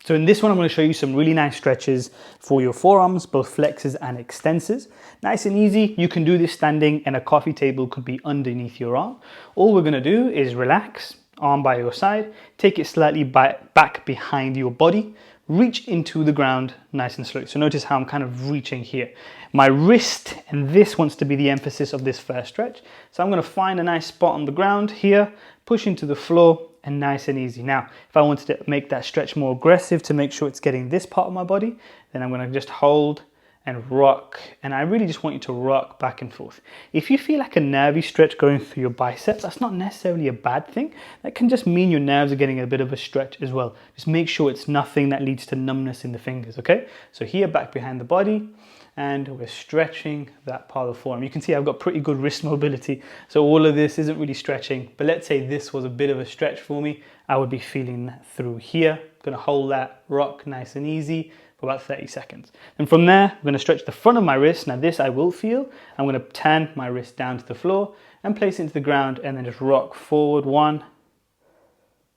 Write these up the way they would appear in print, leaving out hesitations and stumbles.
So in this one, I'm going to show you some really nice stretches for your forearms, both flexors and extensors. Nice and easy. You can do this standing, and a coffee table could be underneath your arm. All we're going to do is relax, arm by your side, take it slightly back behind your body, reach into the ground nice and slowly. So notice how I'm kind of reaching here. My wrist and this wants to be the emphasis of this first stretch. So I'm going to find a nice spot on the ground here, push into the floor, and nice and easy. Now, if I wanted to make that stretch more aggressive to make sure it's getting this part of my body, then I'm going to just hold and rock. And I really just want you to rock back and forth. If you feel like a nervy stretch going through your biceps, that's not necessarily a bad thing. That can just mean your nerves are getting a bit of a stretch as well. Just make sure it's nothing that leads to numbness in the fingers, okay? So here, back behind the body, and we're stretching that part of the forearm. You can see I've got pretty good wrist mobility, so all of this isn't really stretching, but let's say this was a bit of a stretch for me, I would be feeling that through here. I'm gonna hold that, rock nice and easy for about 30 seconds. And from there, I'm gonna stretch the front of my wrist. Now this I will feel. I'm gonna turn my wrist down to the floor and place it into the ground, and then just rock forward, 1,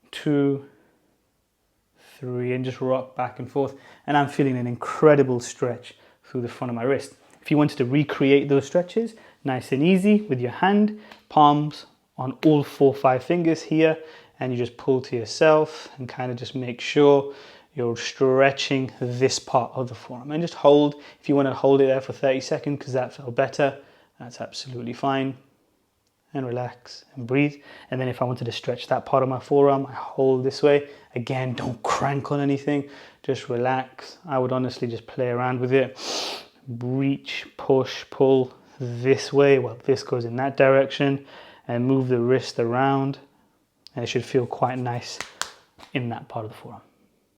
2, 3, and just rock back and forth. And I'm feeling an incredible stretch through the front of my wrist. If you wanted to recreate those stretches, nice and easy with your hand, palms on all 4 or 5 fingers here, and you just pull to yourself and kind of just make sure you're stretching this part of the forearm. And just hold, if you want to hold it there for 30 seconds because that felt better, that's absolutely fine. And relax and breathe. And then if I wanted to stretch that part of my forearm, I hold this way. Again, don't crank on anything, just relax. I would honestly just play around with it. Reach, push, pull this way. Well, this goes in that direction, and move the wrist around. And it should feel quite nice in that part of the forearm.